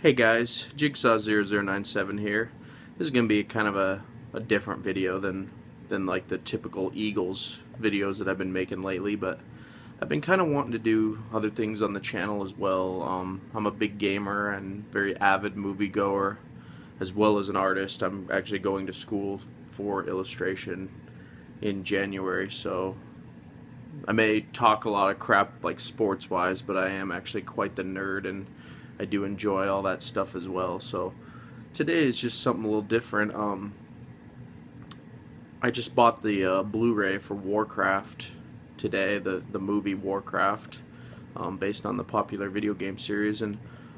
Hey guys, Jigsaw0097 here. This is going to be kind of a different video than like the typical Eagles videos that I've been making lately, but I've been kind of wanting to do other things on the channel as well. I'm a big gamer and very avid moviegoer as well as an artist. I'm actually going to school for illustration in January, so I may talk a lot of crap like sports wise, but I am actually quite the nerd and I do enjoy all that stuff as well. So today is just something a little different. I just bought the Blu-ray for Warcraft today, the movie Warcraft, based on the popular video game series, and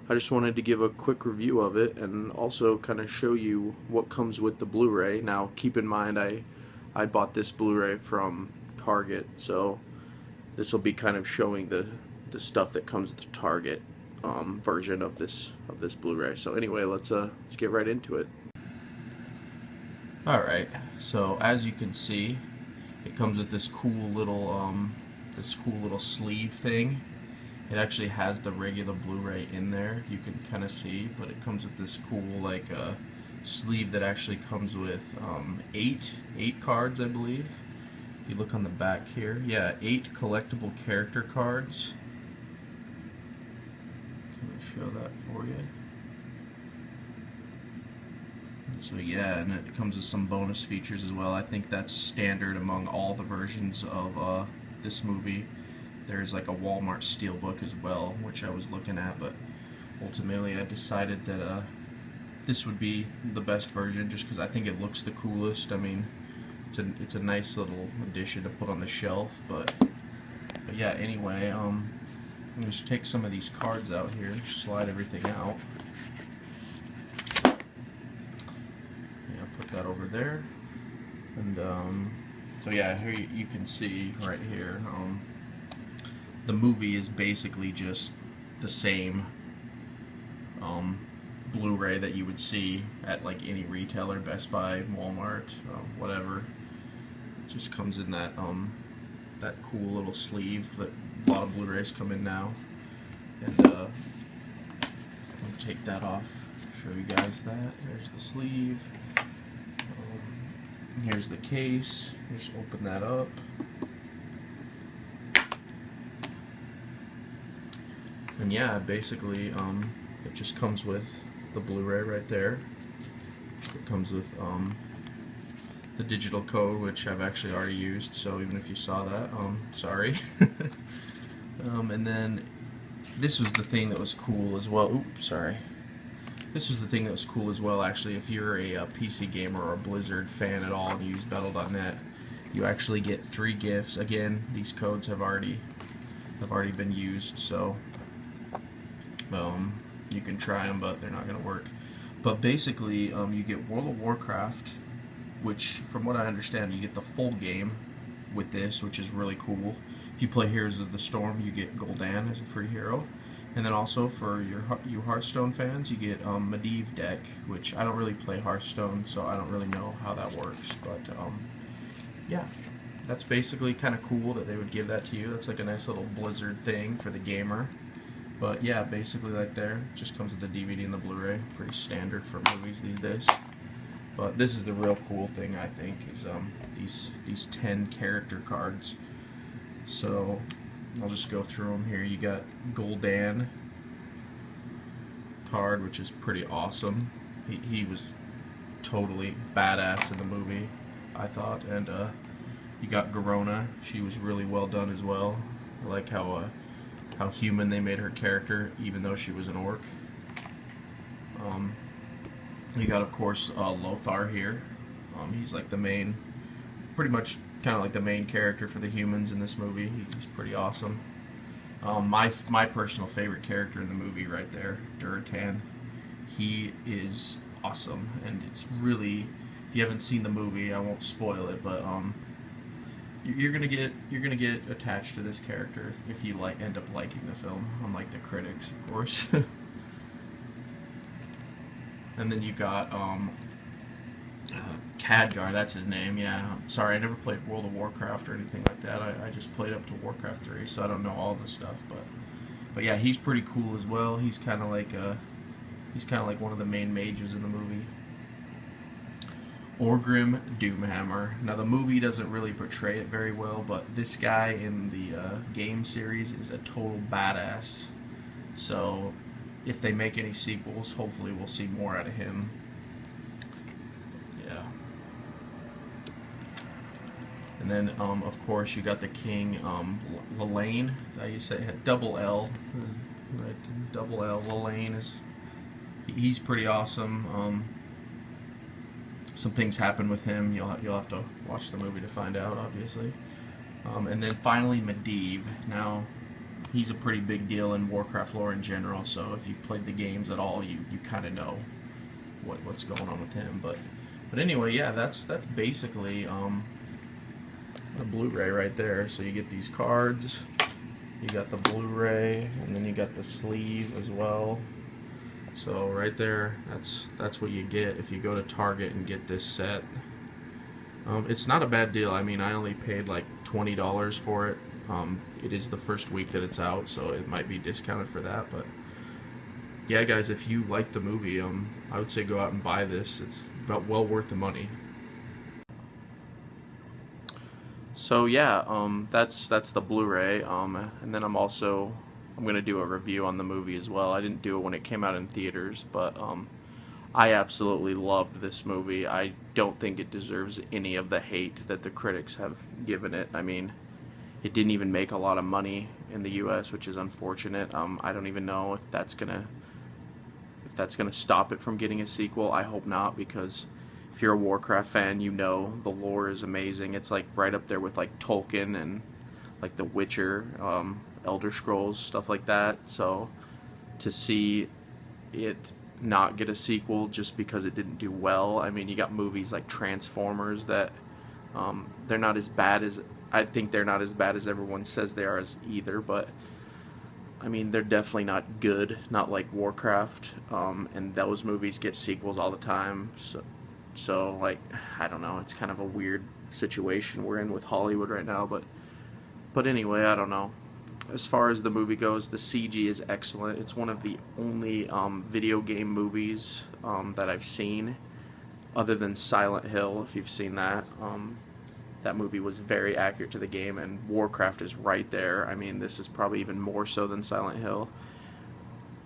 I just wanted to give a quick review of it and also kind of show you what comes with the Blu-ray. Now keep in mind I bought this Blu-ray from Target, so this will be kind of showing the stuff that comes with the Target version of this Blu-ray. So anyway, let's get right into it. Alright, so as you can see, it comes with this cool little sleeve thing. It actually has the regular Blu-ray in there, you can kind of see, but it comes with this cool like sleeve that actually comes with eight cards, I believe. If you look on the back here, yeah, 8 collectible character cards. Can I show that for you? And so yeah, and it comes with some bonus features as well. I think that's standard among all the versions of this movie. There's like a Walmart Steelbook as well, which I was looking at, but ultimately I decided that this would be the best version just because I think it looks the coolest. I mean, it's a nice little addition to put on the shelf, but yeah, anyway, I'm going to take some of these cards out here, slide everything out. Yeah, put that over there. And so yeah, here you can see right here, the movie is basically just the same Blu-ray that you would see at like any retailer, Best Buy, Walmart, whatever. It just comes in that that cool little sleeve that a lot of Blu-rays come in now. And I'll take that off, show you guys that. Here's the sleeve. Here's the case. Just open that up. And yeah, basically it just comes with the Blu-ray right there. It comes with the digital code, which I've actually already used, so even if you saw that, sorry. And then this was the thing that was cool as well. Oops, sorry. This was the thing that was cool as well, actually. If you're a PC gamer or a Blizzard fan at all and you use Battle.net, you actually get 3 gifts. Again, these codes have already been used, so you can try them, but they're not going to work. But basically, you get World of Warcraft, which, from what I understand, you get the full game with this, which is really cool. If you play Heroes of the Storm, you get Gul'dan as a free hero. And then also, for you Hearthstone fans, you get Medivh deck, which I don't really play Hearthstone, so I don't really know how that works. But, yeah, that's basically kind of cool that they would give that to you. That's like a nice little Blizzard thing for the gamer. But yeah, basically like there, it just comes with the DVD and the Blu-ray. Pretty standard for movies these days. But this is the real cool thing, I think, is these 10 character cards. So I'll just go through them here. You got Gul'dan card, which is pretty awesome. He was totally badass in the movie, I thought. And you got Garona. She was really well done as well. I like how human they made her character, even though she was an orc. You got, of course, Lothar here. He's like the main, pretty much kind of like the main character for the humans in this movie. He's pretty awesome. My personal favorite character in the movie right there, Durotan. He is awesome, and it's really, if you haven't seen the movie, I won't spoil it, but you're gonna get attached to this character if you end up liking the film, unlike the critics, of course. And then you got Khadgar, that's his name. Yeah, sorry, I never played World of Warcraft or anything like that. I just played up to Warcraft 3, so I don't know all this stuff. But yeah, he's pretty cool as well. He's kind of like He's kind of like one of the main mages in the movie. Orgrim Doomhammer. Now the movie doesn't really portray it very well, but this guy in the game series is a total badass. So if they make any sequels, hopefully we'll see more out of him. Yeah. And then, of course, you got the King, Lelaine. How you say it? Double L. Right, double L. Lelaine is. He's pretty awesome. Some things happen with him. You'll have to watch the movie to find out, obviously. And then finally, Medivh. Now, he's a pretty big deal in Warcraft lore in general. So if you've played the games at all, you kind of know what's going on with him. But anyway, yeah, that's basically the Blu-ray right there. So you get these cards, you got the Blu-ray, and then you got the sleeve as well. So right there, that's what you get if you go to Target and get this set. It's not a bad deal. I mean, I only paid like $20 for it. It is the first week that it's out, so it might be discounted for that. But yeah, guys, if you like the movie, I would say go out and buy this. It's about well worth the money. So yeah, that's the Blu-ray, and then I'm gonna do a review on the movie as well. I didn't do it when it came out in theaters, but I absolutely loved this movie. I don't think it deserves any of the hate that the critics have given it. I mean, it didn't even make a lot of money in the U.S., which is unfortunate. I don't even know if that's gonna stop it from getting a sequel. I hope not, because if you're a Warcraft fan, you know the lore is amazing. It's like right up there with like Tolkien and like The Witcher, Elder Scrolls, stuff like that. So to see it not get a sequel just because it didn't do well, I mean, you got movies like Transformers that they're not as bad as, I think they're not as bad as everyone says they are as either, but I mean, they're definitely not good, not like Warcraft, and those movies get sequels all the time. So like, I don't know, it's kind of a weird situation we're in with Hollywood right now, but anyway, I don't know. As far as the movie goes, the CG is excellent. It's one of the only video game movies that I've seen, other than Silent Hill, if you've seen that. That movie was very accurate to the game, and Warcraft is right there. I mean, this is probably even more so than Silent Hill.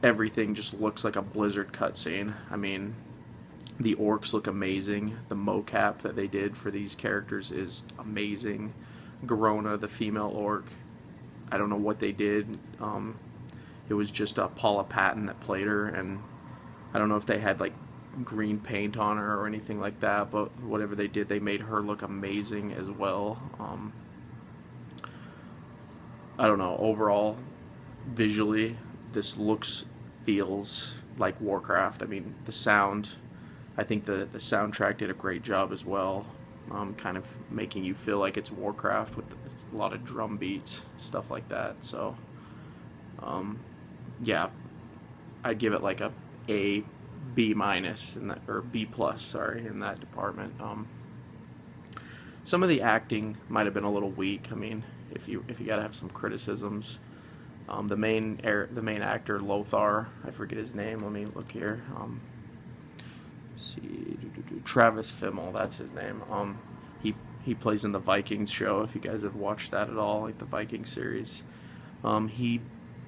Everything just looks like a Blizzard cutscene. I mean, the orcs look amazing. The mocap that they did for these characters is amazing. Garona, the female orc, I don't know what they did. It was just Paula Patton that played her, and I don't know if they had like green paint on her or anything like that, but whatever they did, they made her look amazing as well. I don't know, overall, visually, this feels like Warcraft. I mean, the sound, I think the soundtrack did a great job as well, kind of making you feel like it's Warcraft with a lot of drum beats, stuff like that. So, yeah, I'd give it like a B minus in that, or B plus, sorry, in that department. Some of the acting might have been a little weak. I mean, if you gotta have some criticisms, the main actor, Lothar, I forget his name. Let me look here. Let's see, Travis Fimmel, that's his name. He plays in the Vikings show. If you guys have watched that at all, like the Viking series, he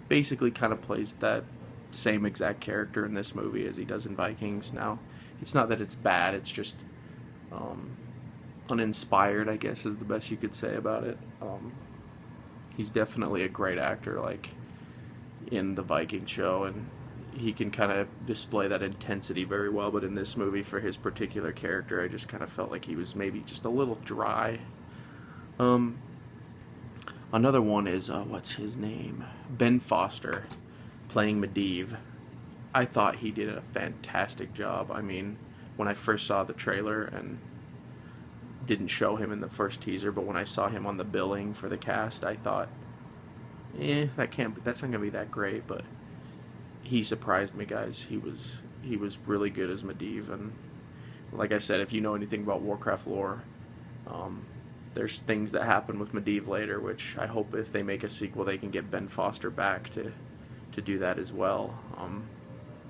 basically kind of plays that same exact character in this movie as he does in Vikings. Now, it's not that it's bad, it's just uninspired, I guess is the best you could say about it. He's definitely a great actor, like in the Viking show, and he can kind of display that intensity very well, but in this movie, for his particular character, I just kind of felt like he was maybe just a little dry. Another one is, what's his name? Ben Foster, playing Medivh. I thought he did a fantastic job. I mean, when I first saw the trailer, and didn't show him in the first teaser, but when I saw him on the billing for the cast, I thought, that's not gonna be that great, but he surprised me, guys. He was really good as Medivh, and like I said, if you know anything about Warcraft lore, there's things that happen with Medivh later, which I hope if they make a sequel, they can get Ben Foster back to do that as well.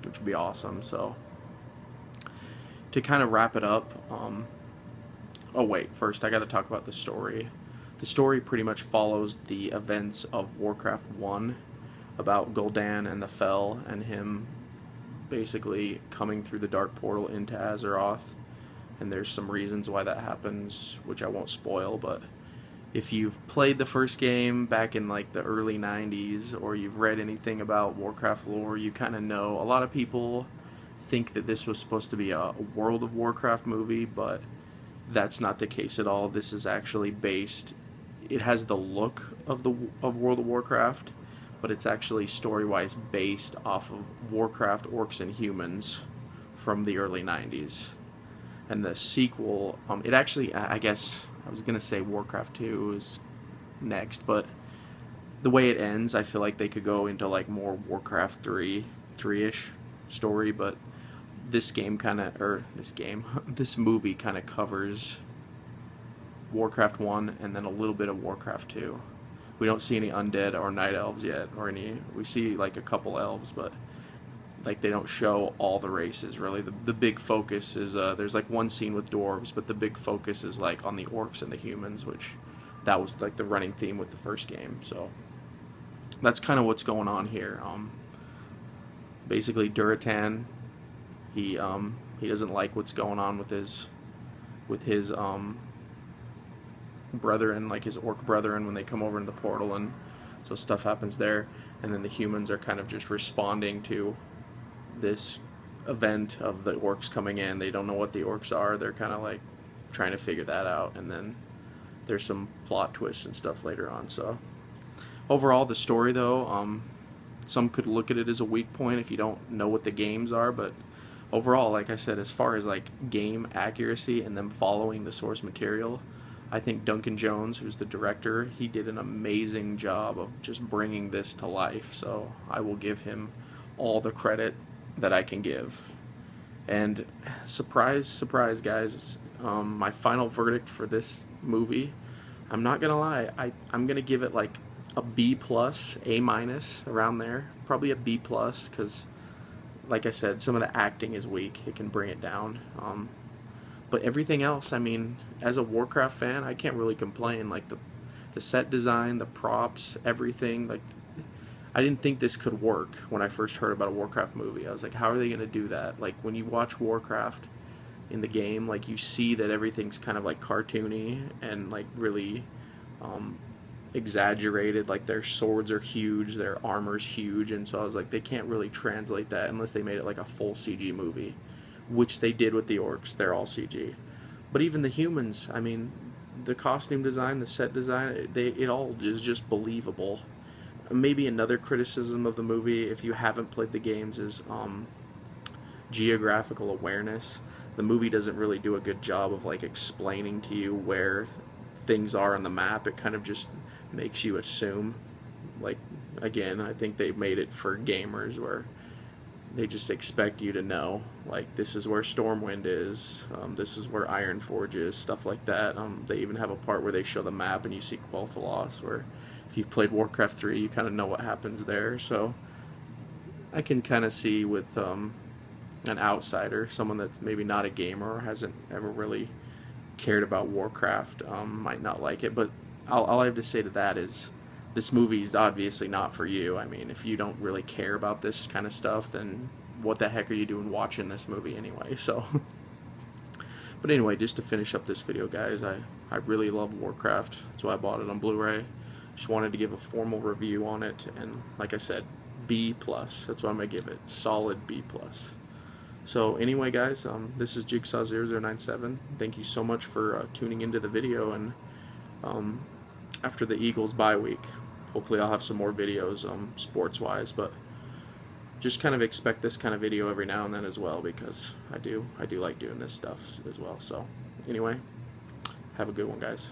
which would be awesome. So to kind of wrap it up, oh wait, first I got to talk about the story. The story pretty much follows the events of Warcraft 1 about Gul'dan and the Fel and him basically coming through the dark portal into Azeroth. And there's some reasons why that happens, which I won't spoil, but if you've played the first game back in like the early 90s, or you've read anything about Warcraft lore, you kind of know. A lot of people think that this was supposed to be a World of Warcraft movie, but that's not the case at all. This is actually based, it has the look of World of Warcraft, but it's actually story-wise based off of Warcraft Orcs and Humans from the early 90s. And the sequel, it actually, I guess, I was going to say Warcraft 2 is next, but the way it ends, I feel like they could go into like more Warcraft 3-ish story, but this game kind of, this movie kind of covers Warcraft 1 and then a little bit of Warcraft 2. We don't see any undead or night elves yet, or any, we see like a couple elves, but like they don't show all the races really. The big focus is there's like one scene with dwarves, but the big focus is like on the orcs and the humans, which that was like the running theme with the first game. So that's kind of what's going on here. Basically Durotan, he doesn't like what's going on with his brethren, like his orc brethren, when they come over in the portal, and so stuff happens there. And then the humans are kind of just responding to this event of the orcs coming in. They don't know what the orcs are. They're kind of like trying to figure that out, and then there's some plot twists and stuff later on. So overall, the story though, some could look at it as a weak point if you don't know what the games are, but overall, like I said, as far as like game accuracy and them following the source material, I think Duncan Jones, who's the director, he did an amazing job of just bringing this to life. So I will give him all the credit that I can give. And surprise, surprise, guys, my final verdict for this movie, I'm not gonna lie, I'm gonna give it like a B+, A-, around there, probably a B+, because like I said, some of the acting is weak. It can bring it down. But everything else, I mean, as a Warcraft fan, I can't really complain. Like the set design, the props, everything, like I didn't think this could work when I first heard about a Warcraft movie. I was like, how are they going to do that? Like, when you watch Warcraft in the game, like, you see that everything's kind of, like, cartoony and, like, really exaggerated. Like, their swords are huge, their armor's huge, and so I was like, they can't really translate that unless they made it, like, a full CG movie, which they did with the orcs. They're all CG. But even the humans, I mean, the costume design, the set design, it all is just believable. Maybe another criticism of the movie, if you haven't played the games, is geographical awareness. The movie doesn't really do a good job of like explaining to you where things are on the map. It kind of just makes you assume. Like, again, I think they made it for gamers where they just expect you to know, like, this is where Stormwind is, this is where Ironforge is, stuff like that. They even have a part where they show the map and you see Quel'Thalas, where if you've played Warcraft 3, you kind of know what happens there. So I can kind of see with an outsider, someone that's maybe not a gamer or hasn't ever really cared about Warcraft, might not like it. But all I have to say to that is, this movie is obviously not for you. I mean, if you don't really care about this kind of stuff, then what the heck are you doing watching this movie anyway? So, but anyway, just to finish up this video, guys, I really love Warcraft. That's why I bought it on Blu-ray. Just wanted to give a formal review on it, and like I said, B+. That's what I'm going to give it. Solid B+. So anyway, guys, this is Jigsaw0097. Thank you so much for tuning into the video, and after the Eagles bye week, hopefully I'll have some more videos sports-wise, but just kind of expect this kind of video every now and then as well, because I do like doing this stuff as well. So anyway, have a good one, guys.